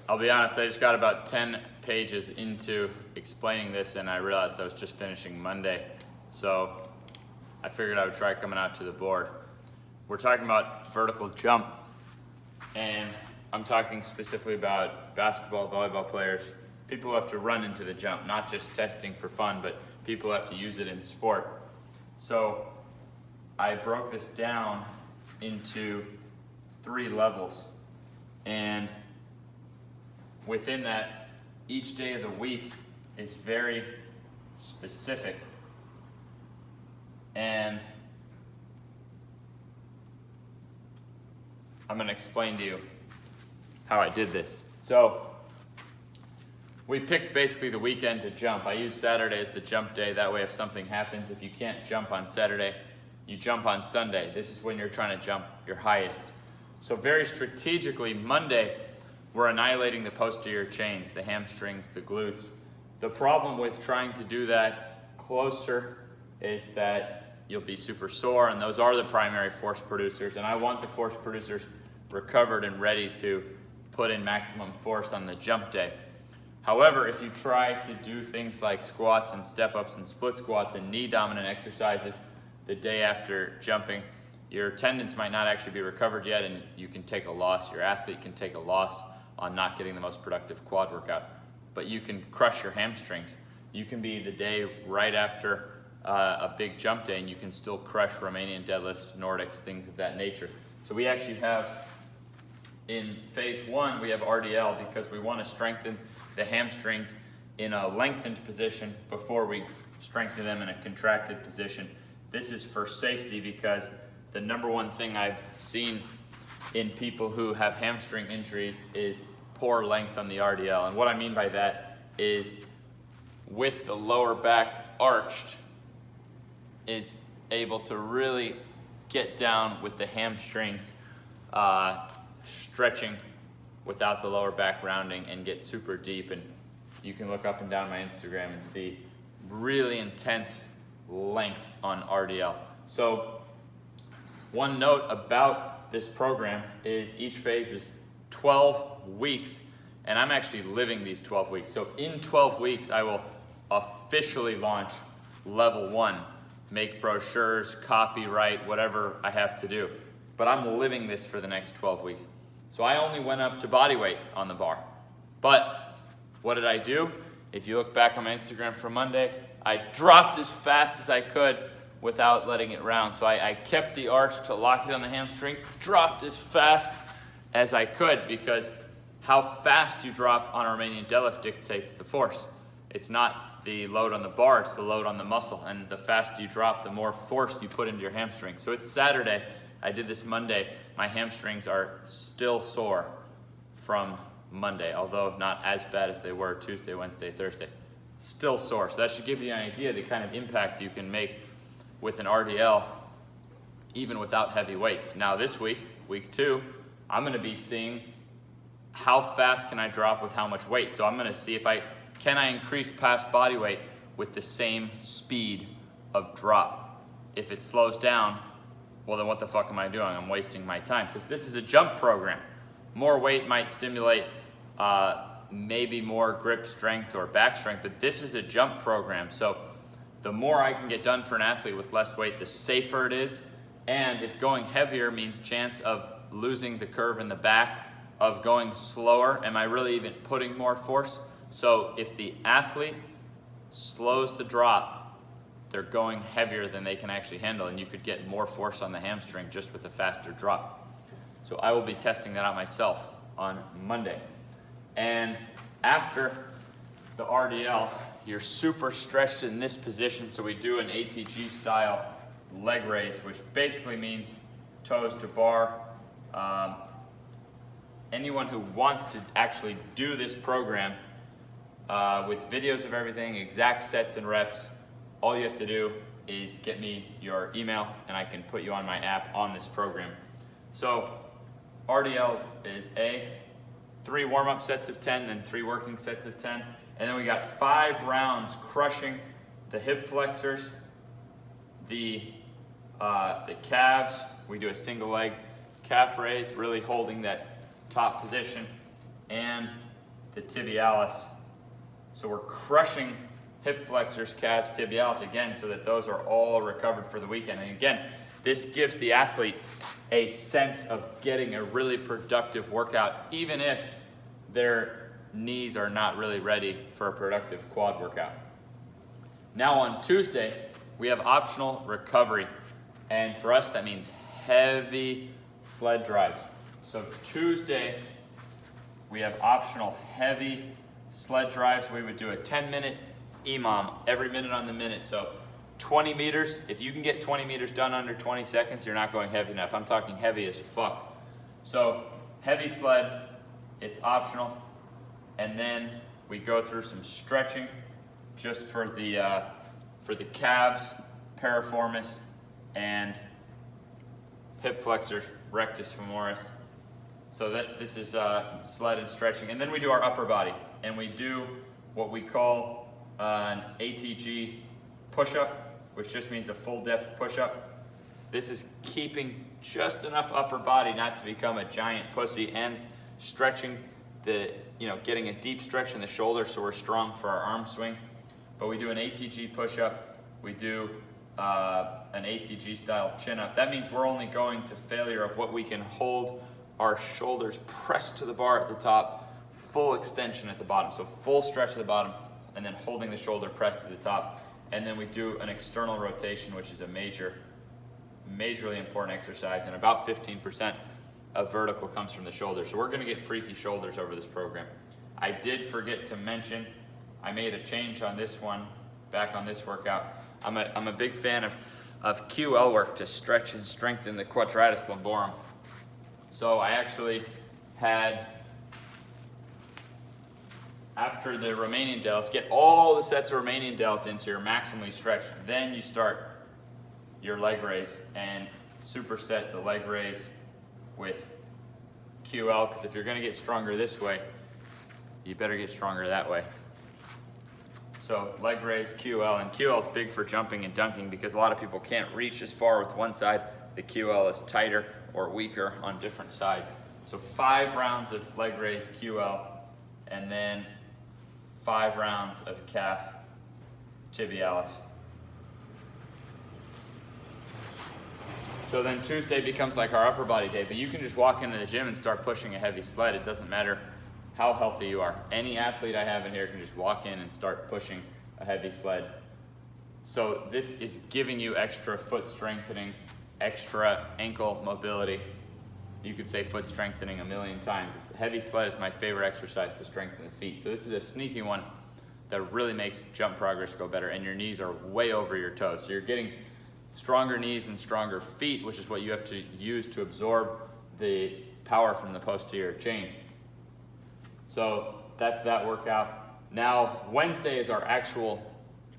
I'll be honest, I just got about 10 pages into explaining this and I realized I was just finishing Monday. So I figured I would try coming out to the board. We're talking about vertical jump, and I'm talking specifically about basketball, volleyball players, people who have to run into the jump, not just testing for fun, but people who have to use it in sport. So I broke this down into 3 levels, and within that, each day of the week is very specific. And I'm gonna explain to you how I did this. So we picked basically the weekend to jump. I use Saturday as the jump day. That way if something happens, if you can't jump on Saturday, you jump on Sunday. This is when you're trying to jump your highest. So very strategically, Monday, we're annihilating the posterior chains, the hamstrings, the glutes. The problem with trying to do that closer is that you'll be super sore, and those are the primary force producers, and I want the force producers recovered and ready to put in maximum force on the jump day. However, if you try to do things like squats and step-ups and split squats and knee-dominant exercises the day after jumping, your tendons might not actually be recovered yet, and you can take a loss. Your athlete can take a loss on not getting the most productive quad workout, but you can crush your hamstrings. You can be the day right after a big jump day, and you can still crush Romanian deadlifts, Nordics, things of that nature. So we actually have, in phase 1, we have RDL because we want to strengthen the hamstrings in a lengthened position before we strengthen them in a contracted position. This is for safety because the number one thing I've seen in people who have hamstring injuries is poor length on the RDL. And what I mean by that is with the lower back arched, is able to really get down with the hamstrings stretching without the lower back rounding and get super deep. And you can look up and down my Instagram and see really intense length on RDL. So one note about this program is each phase is 12 weeks, and I'm actually living these 12 weeks. So in 12 weeks, I will officially launch level 1, make brochures, copyright, whatever I have to do. But I'm living this for the next 12 weeks. So I only went up to body weight on the bar. But what did I do? If you look back on my Instagram from Monday, I dropped as fast as I could without letting it round. So I kept the arch to lock it on the hamstring, dropped as fast as I could, because how fast you drop on a Romanian deadlift dictates the force. It's not the load on the bar, it's the load on the muscle. And the faster you drop, the more force you put into your hamstring. So it's Saturday. I did this Monday. My hamstrings are still sore from Monday, although not as bad as they were Tuesday, Wednesday, Thursday. Still sore. So that should give you an idea of the kind of impact you can make with an RDL, even without heavy weights. Now this week, week 2, I'm gonna be seeing how fast can I drop with how much weight. So I'm gonna see if can I increase past body weight with the same speed of drop. If it slows down, well then what the fuck am I doing? I'm wasting my time, because this is a jump program. More weight might stimulate maybe more grip strength or back strength, but this is a jump program. So the more I can get done for an athlete with less weight, the safer it is. And if going heavier means chance of losing the curve in the back, of going slower, am I really even putting more force? So if the athlete slows the drop, they're going heavier than they can actually handle, and you could get more force on the hamstring just with a faster drop. So I will be testing that out myself on Monday. And after the RDL, you're super stretched in this position, so we do an ATG style leg raise, which basically means toes to bar. Anyone who wants to actually do this program with videos of everything, exact sets and reps, all you have to do is get me your email and I can put you on my app on this program. So RDL is 3 warm-up sets of 10, then 3 working sets of 10. And then we got 5 rounds crushing the hip flexors, the calves. We do a single leg calf raise, really holding that top position. And the tibialis. So we're crushing hip flexors, calves, tibialis again, so that those are all recovered for the weekend. And again, this gives the athlete a sense of getting a really productive workout, even if their knees are not really ready for a productive quad workout. Now on Tuesday, we have optional recovery. And for us, that means heavy sled drives. So Tuesday, we have optional heavy sled drives. We would do a 10-minute EMOM every minute on the minute. So 20 meters, if you can get 20 meters done under 20 seconds, you're not going heavy enough. I'm talking heavy as fuck. So heavy sled, it's optional. And then we go through some stretching just for the calves, piriformis, and hip flexors, rectus femoris. So this is sled and stretching. And then we do our upper body. And we do what we call an ATG push-up, which just means a full depth push-up. This is keeping just enough upper body not to become a giant pussy, and stretching getting a deep stretch in the shoulder so we're strong for our arm swing. But we do an ATG push-up. We do an ATG style chin-up. That means we're only going to failure of what we can hold our shoulders pressed to the bar at the top, full extension at the bottom. So full stretch at the bottom, and then holding the shoulder pressed to the top. And then we do an external rotation, which is a majorly important exercise, and about 15% of vertical comes from the shoulder. So we're gonna get freaky shoulders over this program. I did forget to mention, I made a change on this one, back on this workout. I'm a big fan of QL work to stretch and strengthen the quadratus lumborum. So I actually had, after the Romanian deadlift, get all the sets of Romanian deadlift into your maximally stretched. Then you start your leg raise and superset the leg raise with QL, because if you're gonna get stronger this way, you better get stronger that way. So leg raise, QL, and QL is big for jumping and dunking because a lot of people can't reach as far with one side. The QL is tighter or weaker on different sides. So 5 rounds of leg raise, QL, and then 5 rounds of calf tibialis. So then Tuesday becomes like our upper body day, but you can just walk into the gym and start pushing a heavy sled. It doesn't matter how healthy you are. Any athlete I have in here can just walk in and start pushing a heavy sled. So this is giving you extra foot strengthening, extra ankle mobility. You could say foot strengthening a million times. Heavy sled is my favorite exercise to strengthen the feet. So this is a sneaky one that really makes jump progress go better, and your knees are way over your toes. So you're getting stronger knees and stronger feet, which is what you have to use to absorb the power from the posterior chain. So that's that workout. Now Wednesday is our actual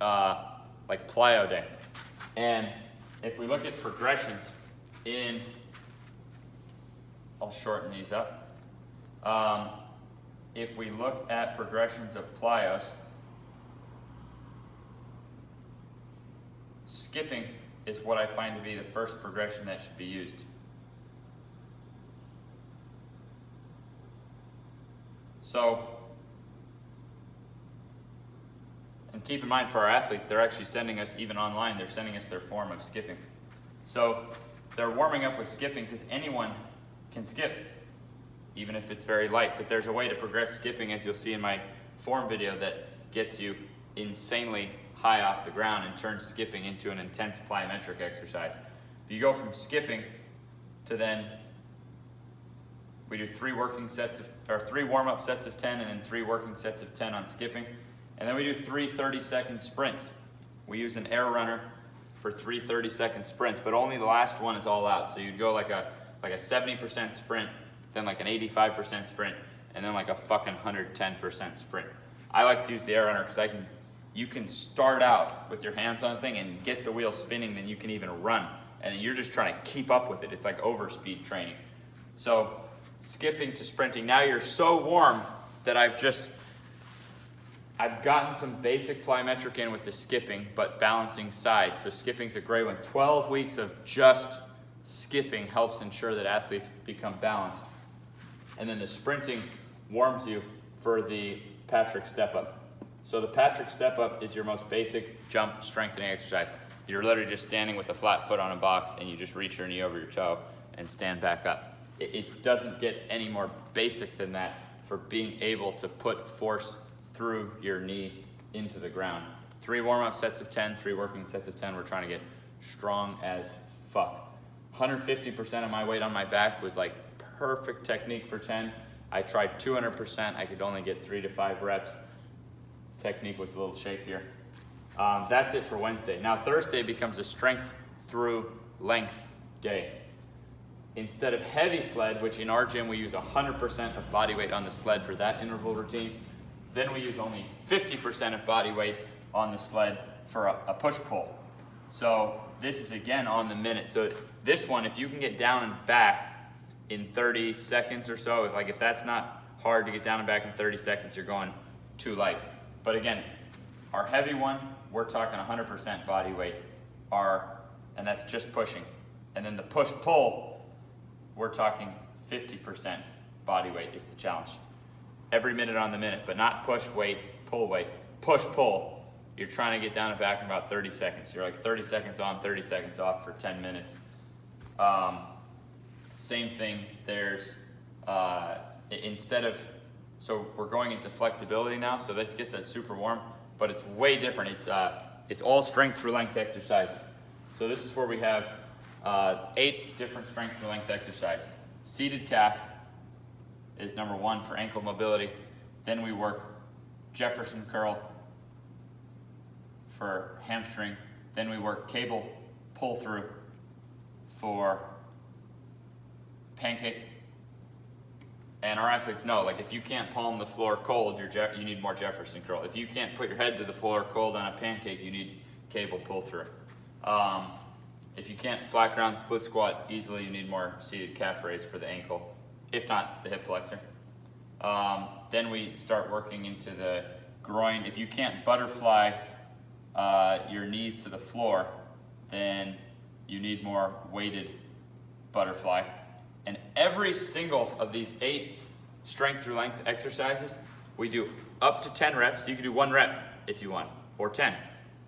like plyo day. And if we look at progressions I'll shorten these up. If we look at progressions of plyos, skipping is what I find to be the first progression that should be used. So, and keep in mind for our athletes, they're actually sending us, even online, they're sending us their form of skipping. So they're warming up with skipping because anyone can skip, even if it's very light. But there's a way to progress skipping, as you'll see in my form video, that gets you insanely high off the ground and turns skipping into an intense plyometric exercise. If you go from skipping to then, we do 3 warm-up sets of 10 and then 3 working sets of 10 on skipping. And then we do 3 30-second sprints. We use an air runner for 3 30-second sprints, but only the last one is all out. So you'd go like a 70% sprint, then like an 85% sprint, and then like a fucking 110% sprint. I like to use the air runner because you can start out with your hands on the thing and get the wheel spinning, then you can even run. And then you're just trying to keep up with it. It's like overspeed training. So skipping to sprinting. Now you're so warm that I've gotten some basic plyometric in with the skipping, but balancing sides. So skipping's a great one. 12 weeks of just skipping helps ensure that athletes become balanced. And then the sprinting warms you for the Patrick step up. So the Patrick step up is your most basic jump strengthening exercise. You're literally just standing with a flat foot on a box and you just reach your knee over your toe and stand back up. It doesn't get any more basic than that for being able to put force through your knee into the ground. 3 warm-up sets of 10, 3 working sets of 10. We're trying to get strong as fuck. 150% of my weight on my back was like perfect technique for 10. I tried 200%. I could only get 3 to 5 reps. Technique was a little shakier. That's it for Wednesday. Now Thursday becomes a strength through length day. Instead of heavy sled, which in our gym we use 100% of body weight on the sled for that interval routine, then we use only 50% of body weight on the sled for a push-pull. So this is again on the minute. So this one, if you can get down and back in 30 seconds or so, like if that's not hard to get down and back in 30 seconds, you're going too light. But again, our heavy one, we're talking 100% body weight, and that's just pushing. And then the push-pull, we're talking 50% body weight is the challenge. Every minute on the minute, but not push weight, pull weight. Push, pull. You're trying to get down and back in about 30 seconds. You're like 30 seconds on, 30 seconds off for 10 minutes. Same thing, there's, so we're going into flexibility now, so this gets us super warm, but it's way different. It's all strength through length exercises. So this is where we have 8 different strength through length exercises. Seated calf is number 1 for ankle mobility. Then we work Jefferson curl for hamstring. Then we work cable pull through for pancake. And our athletes know, like if you can't palm the floor cold, you need more Jefferson curl. If you can't put your head to the floor cold on a pancake, you need cable pull through. If you can't flat ground split squat easily, you need more seated calf raise for the ankle, if not the hip flexor. Then we start working into the groin. If you can't butterfly your knees to the floor, then you need more weighted butterfly. And every single of these 8 strength through length exercises, we do up to 10 reps. You can do 1 rep if you want, or 10,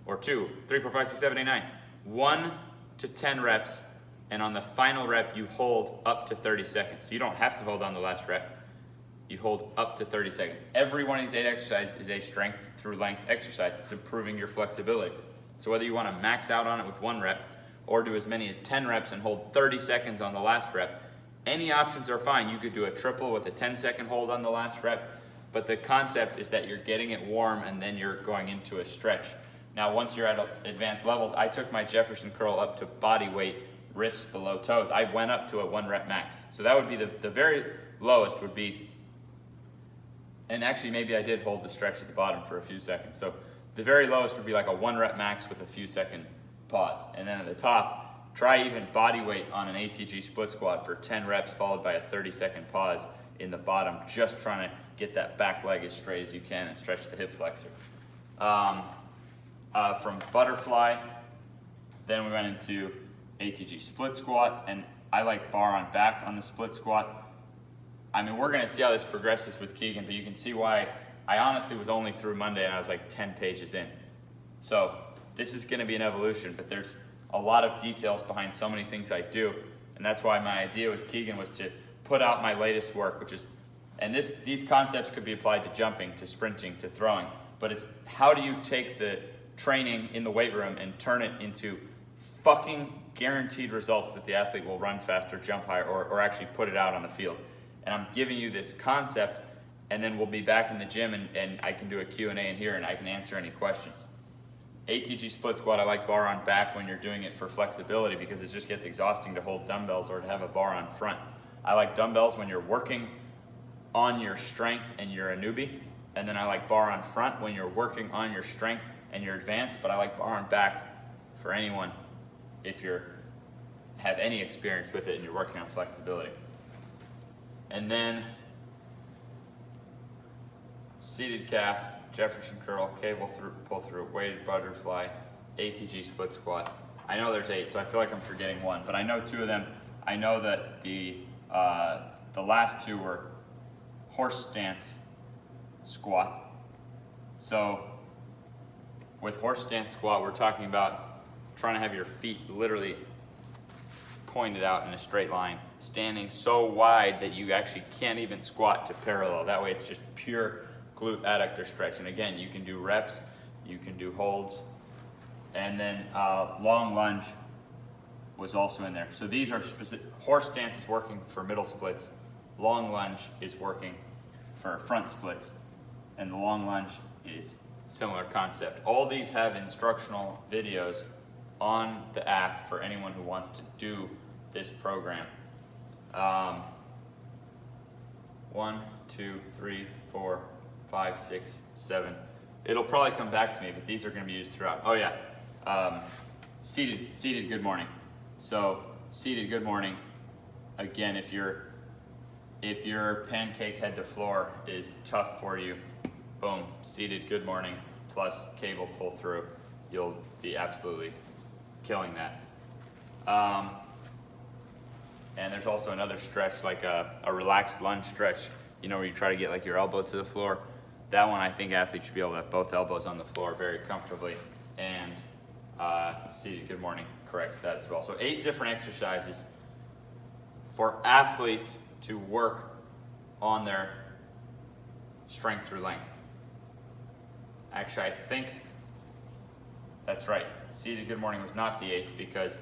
or 2, 3, 4, 5, 6, 7, 8, 9. 1 to 10 reps, and on the final rep, you hold up to 30 seconds. So you don't have to hold on the last rep. You hold up to 30 seconds. Every one of these 8 exercises is a strength through length exercise. It's improving your flexibility. So whether you want to max out on it with 1 rep, or do as many as 10 reps and hold 30 seconds on the last rep, any options are fine. You could do a triple with a 10-second hold on the last rep, but the concept is that you're getting it warm and then you're going into a stretch. Now, once you're at advanced levels, I took my Jefferson curl up to body weight, wrists below toes. I went up to a 1 rep max. So that would be the very lowest would be, and actually maybe I did hold the stretch at the bottom for a few seconds. So the very lowest would be like a 1 rep max with a few second pause. And then at the top, try even body weight on an ATG split squat for 10 reps followed by a 30-second pause in the bottom, just trying to get that back leg as straight as you can and stretch the hip flexor. From butterfly, then we went into ATG split squat, and I like bar on back on the split squat. I mean, we're gonna see how this progresses with Keegan, but you can see why I honestly was only through Monday and I was like 10 pages in. So this is gonna be an evolution, but there's a lot of details behind so many things I do, and that's why my idea with Keegan was to put out my latest work, which is, and these concepts could be applied to jumping, to sprinting, to throwing, but it's how do you take the training in the weight room and turn it into fucking guaranteed results that the athlete will run faster, jump higher, or actually put it out on the field. And I'm giving you this concept, and then we'll be back in the gym and I can do a Q&A in here and I can answer any questions. ATG split squat, I like bar on back when you're doing it for flexibility because it just gets exhausting to hold dumbbells or to have a bar on front. I like dumbbells when you're working on your strength and you're a newbie. And then I like bar on front when you're working on your strength and you're advanced, but I like bar on back for anyone if you have any experience with it and you're working on flexibility. And then seated calf, Jefferson curl, cable through, pull through, weighted butterfly, ATG split squat. I know there's 8, so I feel like I'm forgetting 1, but I know 2 of them. I know that the last 2 were horse stance squat. So with horse stance squat, we're talking about trying to have your feet literally pointed out in a straight line, standing so wide that you actually can't even squat to parallel. That way it's just pure glute adductor stretch. And again, you can do reps, you can do holds, and then long lunge was also in there. So these are specific. Horse stance is working for middle splits, long lunge is working for front splits, and the long lunge is similar concept. All these have instructional videos on the app for anyone who wants to do this program. 1, 2, 3, 4, 5, 6, 7. It'll probably come back to me, but these are going to be used throughout. Oh yeah, seated good morning. So seated good morning. Again, if your pancake head to floor is tough for you, boom, seated good morning plus cable pull through. You'll be absolutely killing that. And there's also another stretch, like a relaxed lunge stretch, you know, where you try to get like your elbow to the floor. That one, I think athletes should be able to have both elbows on the floor very comfortably, and seated good morning corrects that as well. So 8 different exercises for athletes to work on their strength through length. Actually, I think that's right. Seated good morning was not the 8th, because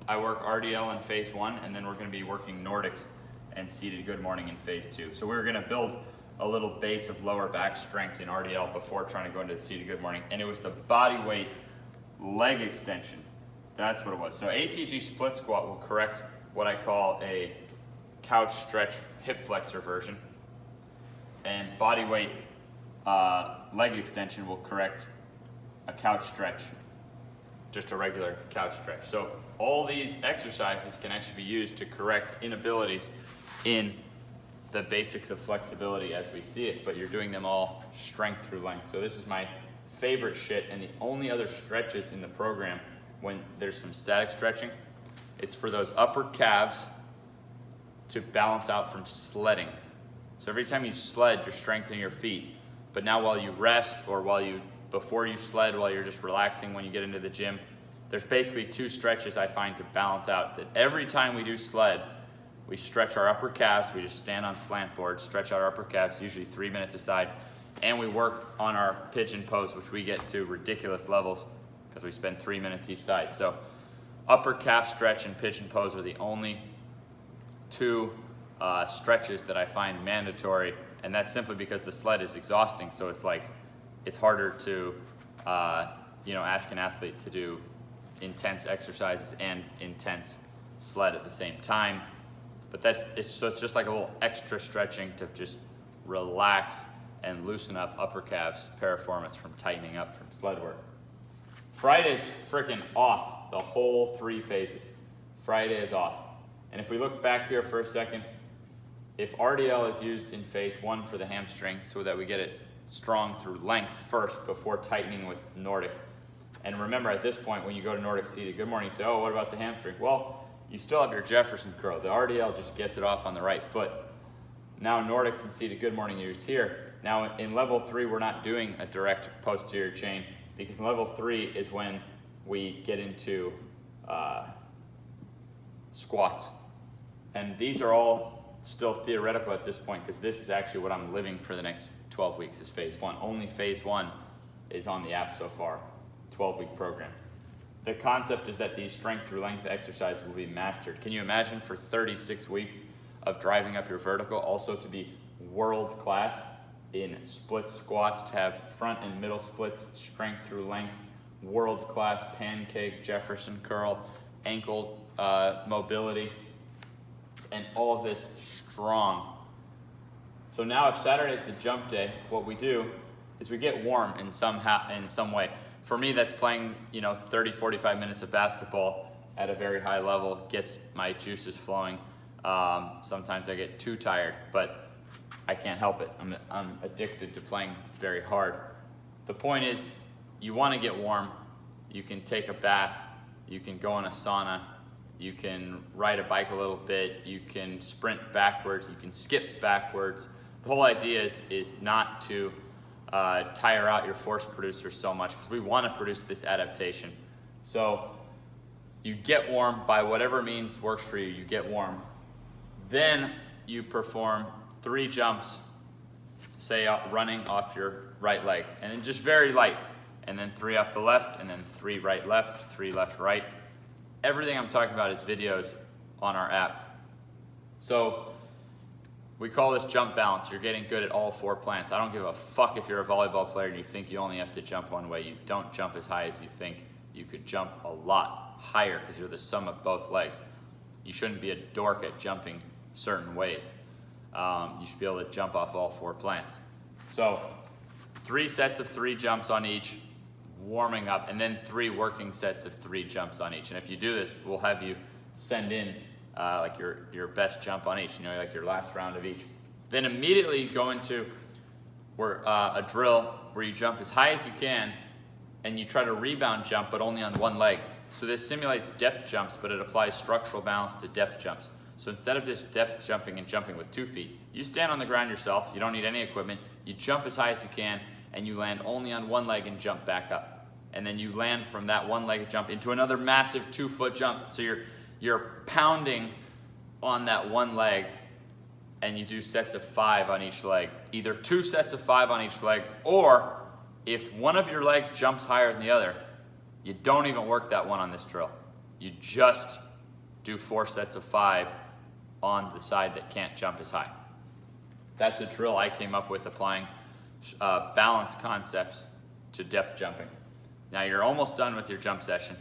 I work RDL in phase 1, and then we're going to be working Nordics and seated good morning in phase 2. So we're going to build a little base of lower back strength in RDL before trying to go into the seated good morning. And it was the body weight leg extension. That's what it was. So ATG split squat will correct what I call a couch stretch hip flexor version. And body weight leg extension will correct a couch stretch, just a regular couch stretch. So all these exercises can actually be used to correct inabilities in the basics of flexibility as we see it, but you're doing them all strength through length. So this is my favorite shit, and the only other stretches in the program when there's some static stretching, it's for those upper calves to balance out from sledding. So every time you sled, you're strengthening your feet. But now while you rest, or before you sled, while you're just relaxing when you get into the gym, there's basically 2 stretches I find to balance out. That every time we do sled, we stretch our upper calves. We just stand on slant boards, stretch our upper calves, usually 3 minutes aside, and we work on our pigeon pose, which we get to ridiculous levels because we spend 3 minutes each side. So upper calf stretch and pigeon pose are the only 2 stretches that I find mandatory, and that's simply because the sled is exhausting. So it's harder to ask an athlete to do intense exercises and intense sled at the same time. But it's just like a little extra stretching to just relax and loosen up upper calves piriformis from tightening up from sled work. Friday's freaking off the whole 3 phases. Friday is off. And if we look back here for a second, if RDL is used in phase 1 for the hamstring so that we get it strong through length first before tightening with Nordic. And remember, at this point, when you go to Nordic seated good morning, you say, oh, what about the hamstring? Well, you still have your Jefferson curl. The RDL just gets it off on the right foot. Now Nordics and seated good morning used here. Now in level 3, we're not doing a direct posterior chain, because in level 3 is when we get into squats. And these are all still theoretical at this point, because this is actually what I'm living for the next 12 weeks is phase 1. Only phase 1 is on the app so far, 12-week program. The concept is that these strength through length exercises will be mastered. Can you imagine for 36 weeks of driving up your vertical, also to be world class in split squats, to have front and middle splits, strength through length, world class pancake, Jefferson curl, ankle mobility, and all of this strong. So now if Saturday is the jump day, what we do is we get warm in some way. For me, that's playing 30, 45 minutes of basketball at a very high level, gets my juices flowing. Sometimes I get too tired, but I can't help it. I'm addicted to playing very hard. The point is, you want to get warm. You can take a bath. You can go in a sauna. You can ride a bike a little bit. You can sprint backwards. You can skip backwards. the whole idea is not to tire out your force producer so much, because we want to produce this adaptation. So you get warm by whatever means works for you. You get warm. Then you perform 3 jumps, say running off your right leg, and then just very light, and then 3 off the left, and then 3 right left, 3 left right. Everything I'm talking about is videos on our app. So we call this jump balance. You're getting good at all 4 plants. I don't give a fuck if you're a volleyball player and you think you only have to jump one way. You don't jump as high as you think. You could jump a lot higher because you're the sum of both legs. You shouldn't be a dork at jumping certain ways. You should be able to jump off all 4 plants. So 3 sets of 3 jumps on each, warming up, and then 3 working sets of 3 jumps on each. And if you do this, we'll have you send in like your best jump on each, like your last round of each. Then immediately go into a drill where you jump as high as you can, and you try to rebound jump, but only on one leg. So this simulates depth jumps, but it applies structural balance to depth jumps. So instead of just depth jumping and jumping with 2 feet, you stand on the ground yourself, you don't need any equipment, you jump as high as you can, and you land only on one leg and jump back up. And then you land from that one-legged jump into another massive 2-foot jump. So you're pounding on that one leg, and you do sets of 5 on each leg. Either 2 sets of 5 on each leg, or if one of your legs jumps higher than the other, you don't even work that one on this drill. You just do 4 sets of 5 on the side that can't jump as high. That's a drill I came up with applying balance concepts to depth jumping. Now you're almost done with your jump session.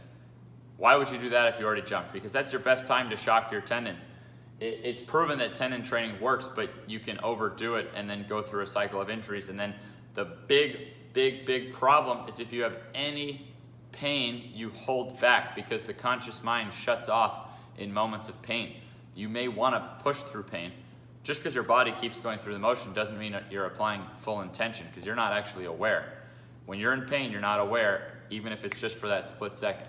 Why would you do that if you already jumped? Because that's your best time to shock your tendons. It's proven that tendon training works, but you can overdo it and then go through a cycle of injuries. And then the big problem is if you have any pain, you hold back because the conscious mind shuts off in moments of pain. You may want to push through pain. Just because your body keeps going through the motion doesn't mean that you're applying full intention, because you're not actually aware. When you're in pain, you're not aware, even if it's just for that split second.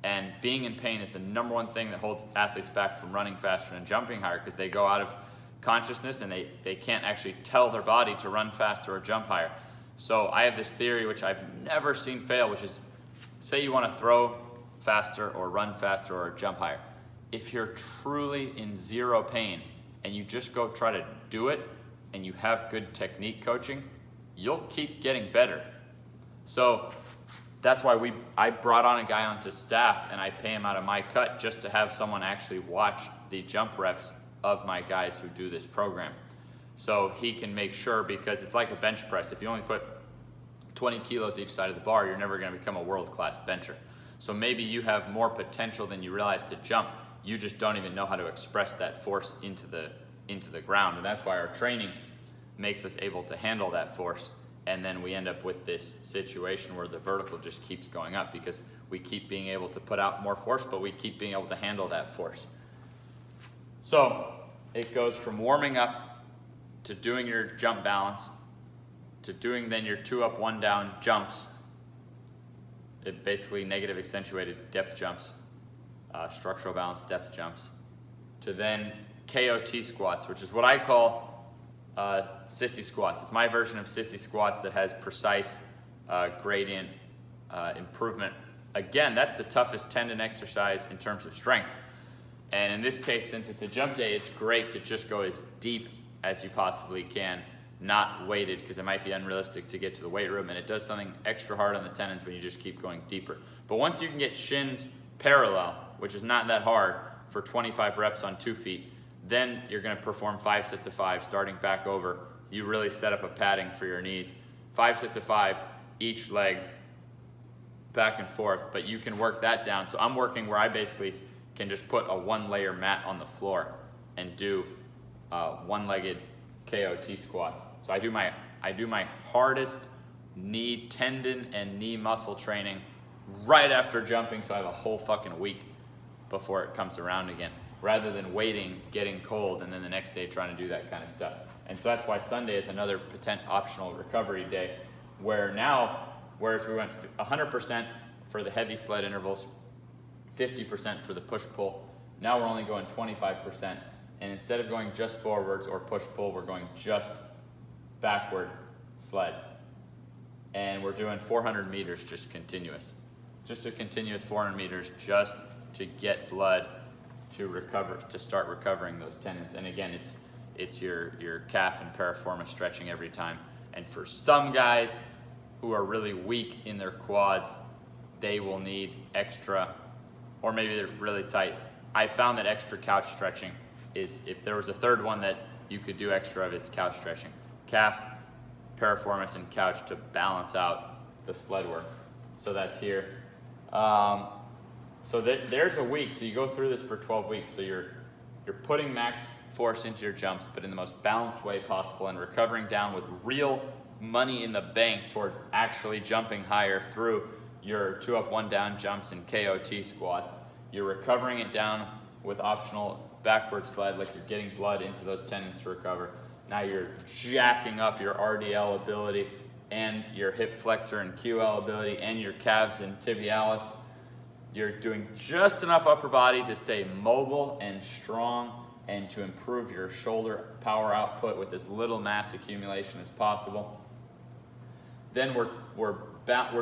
And being in pain is the number one thing that holds athletes back from running faster and jumping higher, because they go out of consciousness and they can't actually tell their body to run faster or jump higher. So I have this theory which I've never seen fail, which is, say you want to throw faster or run faster or jump higher. If you're truly in zero pain and you just go try to do it and you have good technique coaching, you'll keep getting better. So that's why I brought on a guy onto staff and I pay him out of my cut just to have someone actually watch the jump reps of my guys who do this program. So he can make sure, because it's like a bench press. If you only put 20 kilos each side of the bar, you're never going to become a world-class bencher. So maybe you have more potential than you realize to jump. You just don't even know how to express that force into the ground. And that's why our training makes us able to handle that force. And then we end up with this situation where the vertical just keeps going up, because we keep being able to put out more force, but we keep being able to handle that force. So it goes from warming up to doing your jump balance to doing then your 2 up, 1 down jumps. It basically negative accentuated depth jumps, structural balance depth jumps, to then KOT squats, which is what I call sissy squats. It's my version of sissy squats that has precise gradient improvement. Again, that's the toughest tendon exercise in terms of strength. And in this case, since it's a jump day, it's great to just go as deep as you possibly can, not weighted, because it might be unrealistic to get to the weight room, and it does something extra hard on the tendons when you just keep going deeper. But once you can get shins parallel, which is not that hard, for 25 reps on 2 feet, then you're going to perform 5 sets of 5, starting back over. You really set up a padding for your knees. 5 sets of 5, each leg, back and forth, but you can work that down. So I'm working where I basically can just put a 1-layer mat on the floor and do one-legged KOT squats. So I do my hardest knee tendon and knee muscle training right after jumping, so I have a whole fucking week before it comes around again, rather than waiting, getting cold, and then the next day trying to do that kind of stuff. And so that's why Sunday is another optional recovery day, where now, whereas we went 100% for the heavy sled intervals, 50% for the push-pull, now we're only going 25%. And instead of going just forwards or push-pull, we're going just backward sled. And we're doing 400 meters just continuous. Just a continuous 400 meters just to get blood to recover, to start recovering those tendons. And again, it's your calf and piriformis stretching every time. And for some guys who are really weak in their quads, they will need extra, or maybe they're really tight. I found that extra couch stretching is, if there was a third one that you could do extra of, it's couch stretching. Calf, piriformis, and couch to balance out the sled work. So that's here. So there's a week, so you go through this for 12 weeks. So you're putting max force into your jumps, but in the most balanced way possible, and recovering down with real money in the bank towards actually jumping higher through your 2 up, 1 down jumps and KOT squats. You're recovering it down with optional backward sled, like you're getting blood into those tendons to recover. Now you're jacking up your RDL ability and your hip flexor and QL ability and your calves and tibialis. You're doing just enough upper body to stay mobile and strong and to improve your shoulder power output with as little mass accumulation as possible. Then we're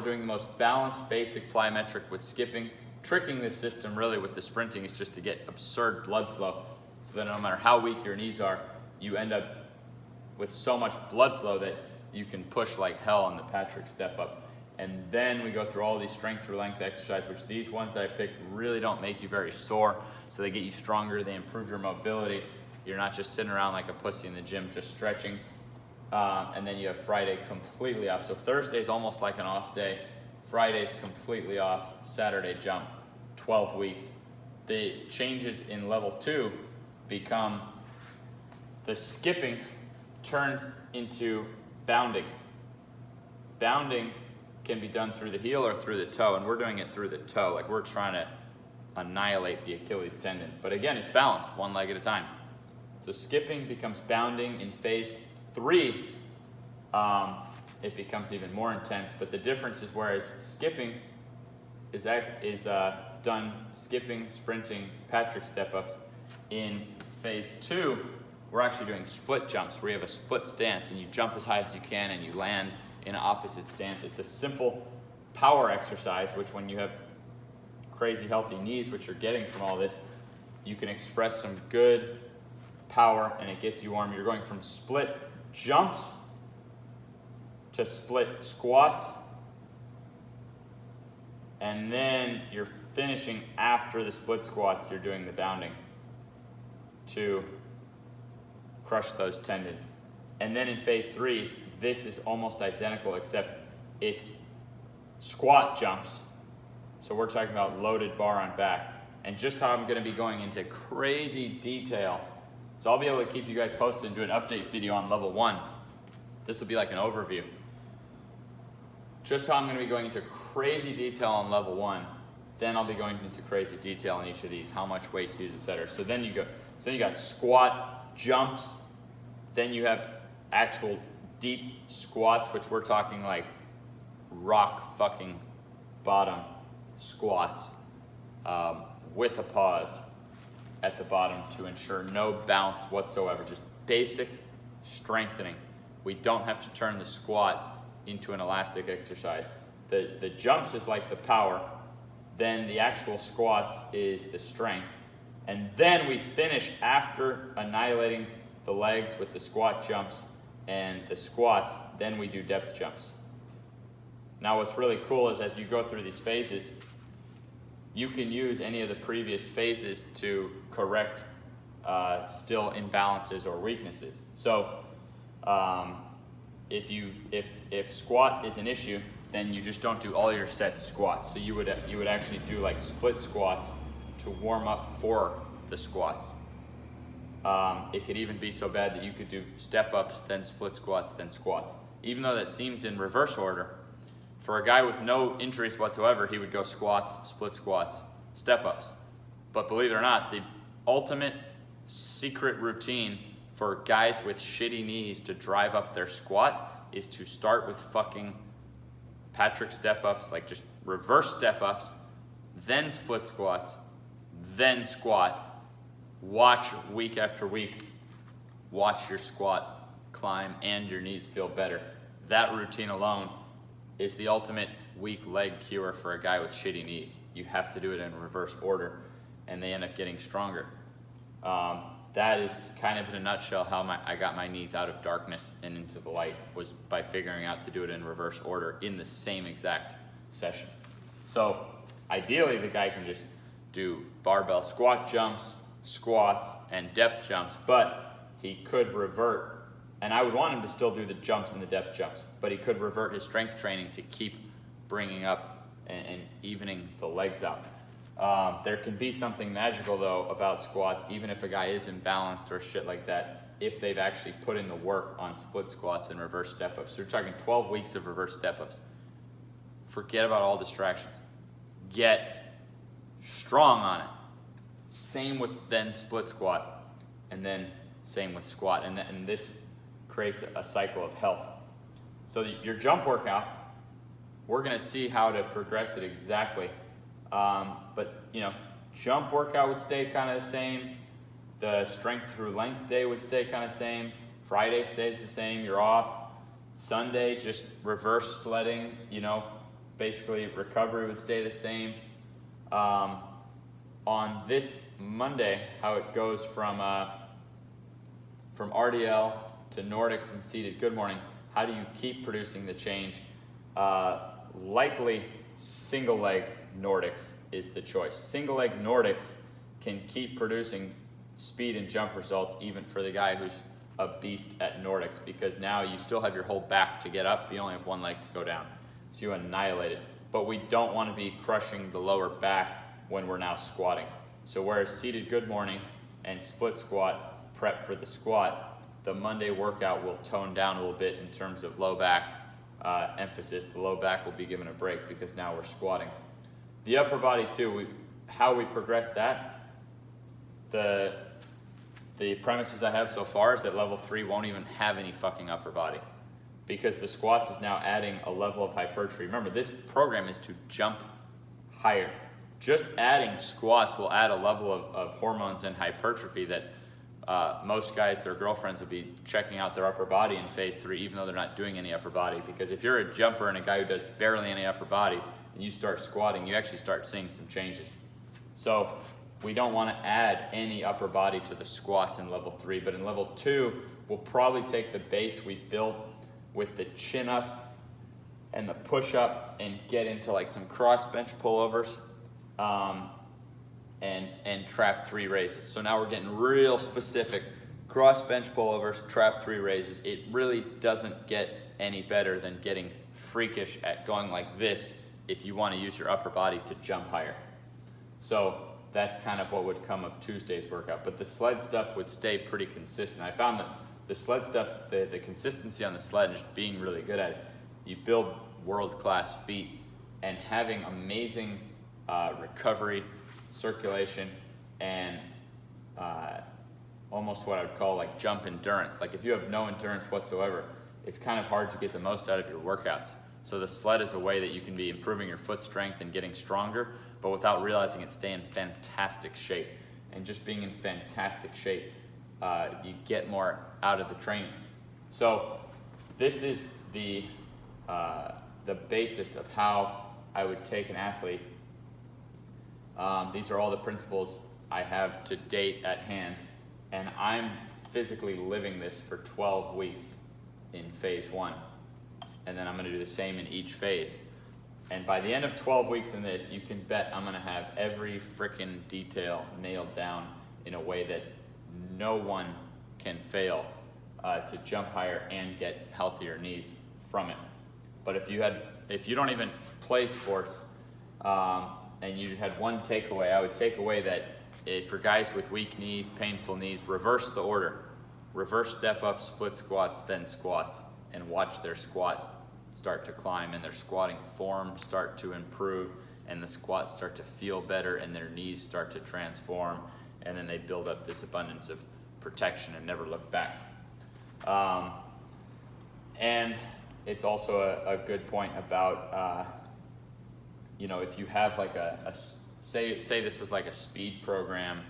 doing the most balanced basic plyometric with skipping. Tricking this system really with the sprinting is just to get absurd blood flow, so that no matter how weak your knees are, you end up with so much blood flow that you can push like hell on the Patrick step up. And then we go through all these strength through length exercises, which these ones that I picked really don't make you very sore. So they get you stronger, they improve your mobility. You're not just sitting around like a pussy in the gym, just stretching. And then you have Friday completely off. So Thursday's almost like an off day. Friday's completely off. Saturday jump, 12 weeks. The changes in level 2 become the skipping turns into bounding. Bounding can be done through the heel or through the toe, and we're doing it through the toe. Like we're trying to annihilate the Achilles tendon. But again, it's balanced, one leg at a time. So skipping becomes bounding. In phase 3, it becomes even more intense. But the difference is, whereas skipping is done skipping, sprinting, Patrick step-ups, in phase 2, we're actually doing split jumps where you have a split stance and you jump as high as you can and you land in an opposite stance. It's a simple power exercise, which when you have crazy healthy knees, which you're getting from all this, you can express some good power and it gets you warm. You're going from split jumps to split squats, and then you're finishing after the split squats, you're doing the bounding to crush those tendons. And then in phase 3, this is almost identical, except it's squat jumps. So we're talking about loaded bar on back. And just how I'm gonna be going into crazy detail. So I'll be able to keep you guys posted and do an update video on level 1. This will be like an overview. Just how I'm gonna be going into crazy detail on level 1. Then I'll be going into crazy detail on each of these, how much weight to use, etc. So then you got squat jumps, then you have actual deep squats, which we're talking like rock fucking bottom squats, with a pause at the bottom to ensure no bounce whatsoever, just basic strengthening. We don't have to turn the squat into an elastic exercise. The jumps is like the power, then the actual squats is the strength, and then we finish after annihilating the legs with the squat jumps and the squats, then we do depth jumps. Now what's really cool is as you go through these phases, you can use any of the previous phases to correct still imbalances or weaknesses. So if squat is an issue, then you just don't do all your sets squats. So you would actually do like split squats to warm up for the squats. It could even be so bad that you could do step-ups, then split squats, then squats. Even though that seems in reverse order, for a guy with no injuries whatsoever, he would go squats, split squats, step-ups. But believe it or not, the ultimate secret routine for guys with shitty knees to drive up their squat is to start with fucking Patrick step-ups, like just reverse step-ups, then split squats, then squat. Watch week after week, watch your squat climb and your knees feel better. That routine alone is the ultimate weak leg cure for a guy with shitty knees. You have to do it in reverse order, and they end up getting stronger. That is kind of in a nutshell how I got my knees out of darkness and into the light, was by figuring out to do it in reverse order in the same exact session. So ideally the guy can just do barbell squat jumps, squats, and depth jumps, but he could revert, and I would want him to still do the jumps and the depth jumps, but he could revert his strength training to keep bringing up and evening the legs out. There can be something magical though about squats, even if a guy is imbalanced or shit like that, if they've actually put in the work on split squats and reverse step-ups. So we're talking 12 weeks of reverse step-ups. Forget about all distractions. Get strong on it. Same with then split squat, and then same with squat, and this creates a cycle of health. So your jump workout, we're gonna see how to progress it exactly. But jump workout would stay kind of the same. The strength through length day would stay kind of same. Friday stays the same, you're off. Sunday, just reverse sledding, basically recovery would stay the same. On this Monday, how it goes from RDL to Nordics and seated good morning, how do you keep producing the change? Likely single leg Nordics is the choice. Single leg Nordics can keep producing speed and jump results even for the guy who's a beast at Nordics, because now you still have your whole back to get up, you only have one leg to go down. So you annihilate it. But we don't want to be crushing the lower back when we're now squatting. So whereas seated good morning and split squat prep for the squat, the Monday workout will tone down a little bit in terms of low back emphasis. The low back will be given a break because now we're squatting. The upper body too, how we progress that, the premises I have so far is that level 3 won't even have any fucking upper body, because the squats is now adding a level of hypertrophy. Remember, this program is to jump higher. Just adding squats will add a level of hormones and hypertrophy that most guys, their girlfriends, will be checking out their upper body in phase 3, even though they're not doing any upper body. Because if you're a jumper and a guy who does barely any upper body, and you start squatting, you actually start seeing some changes. So we don't want to add any upper body to the squats in level 3, but in level 2, we'll probably take the base we built with the chin up and the push up and get into like some cross bench pullovers and trap 3 raises. So now we're getting real specific. Cross bench pullovers, trap 3 raises. It really doesn't get any better than getting freakish at going like this if you want to use your upper body to jump higher. So that's kind of what would come of Tuesday's workout. But the sled stuff would stay pretty consistent. I found that the sled stuff, the consistency on the sled, and just being really good at it, you build world-class feet, and having amazing recovery, circulation, and almost what I would call like jump endurance. Like if you have no endurance whatsoever, it's kind of hard to get the most out of your workouts. So the sled is a way that you can be improving your foot strength and getting stronger, but without realizing it, stay in fantastic shape. And just being in fantastic shape, you get more out of the training. So this is the basis of how I would take an athlete. These are all the principles I have to date at hand, and I'm physically living this for 12 weeks in phase 1. And then I'm going to do the same in each phase. And by the end of 12 weeks in this, you can bet I'm going to have every frickin' detail nailed down in a way that no one can fail to jump higher and get healthier knees from it. But if you don't even play sports and you had one takeaway, I would take away that for guys with weak knees, painful knees, reverse the order. Reverse step up, split squats, then squats, and watch their squat start to climb and their squatting form start to improve, and the squats start to feel better and their knees start to transform, and then they build up this abundance of protection and never look back. And it's also a good point about if you have like say this was like a speed program,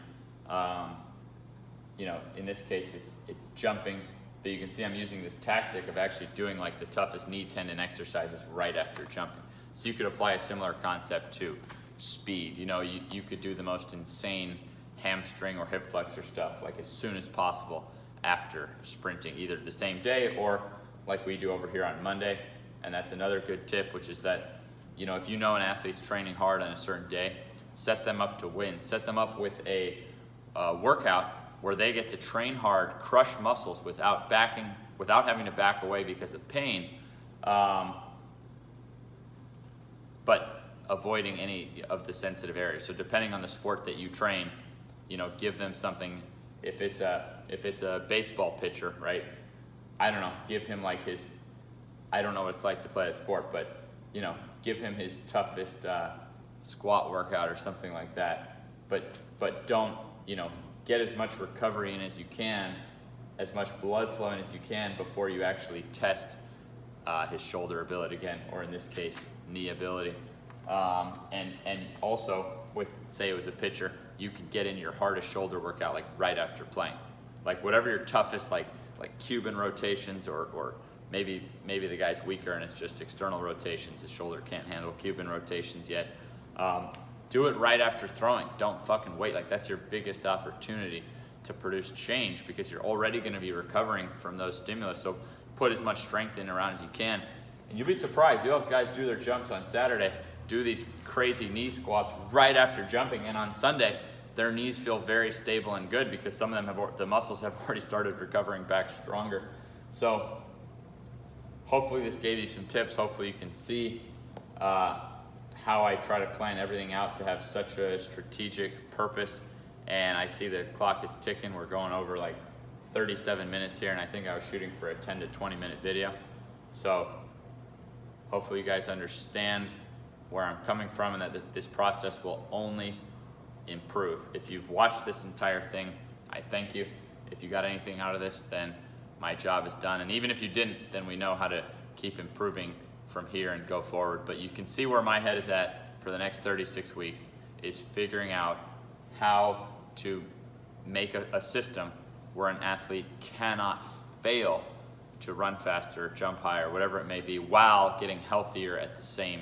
in this case it's jumping, But you can see I'm using this tactic of actually doing like the toughest knee tendon exercises right after jumping. So you could apply a similar concept to speed. You know, you could do the most insane hamstring or hip flexor stuff like as soon as possible after sprinting, either the same day or like we do over here on Monday. And that's another good tip, which is that, you know, if you know an athlete's training hard on a certain day, set them up to win. Set them up with a workout where they get to train hard, crush muscles without having to back away because of pain, but avoiding any of the sensitive areas. So depending on the sport that you train, you know, give them something. If it's a baseball pitcher, right? I don't know, give him like I don't know what it's like to play that sport, but, you know, give him his toughest squat workout or something like that. But don't, you know, get as much recovery in as you can, as much blood flow in as you can before you actually test his shoulder ability again, or in this case, knee ability. And also, with, say it was a pitcher, you could get in your hardest shoulder workout like right after playing. Like whatever your toughest, like Cuban rotations, or maybe the guy's weaker and it's just external rotations. His shoulder can't handle Cuban rotations yet. Do it right after throwing. Don't fucking wait. Like that's your biggest opportunity to produce change because you're already going to be recovering from those stimulus. So put as much strength in around as you can. And you'll be surprised. You'll have guys do their jumps on Saturday, do these crazy knee squats right after jumping, and on Sunday, their knees feel very stable and good because some of them the muscles have already started recovering back stronger. So hopefully this gave you some tips. Hopefully you can see how I try to plan everything out to have such a strategic purpose. And I see the clock is ticking. We're going over like 37 minutes here, and I think I was shooting for a 10 to 20 minute video. So hopefully you guys understand where I'm coming from and that this process will only improve. If you've watched this entire thing, I thank you. If you got anything out of this, then my job is done. And even if you didn't, then we know how to keep improving from here and go forward. But you can see where my head is at for the next 36 weeks is figuring out how to make a system where an athlete cannot fail to run faster, jump higher, whatever it may be, while getting healthier at the same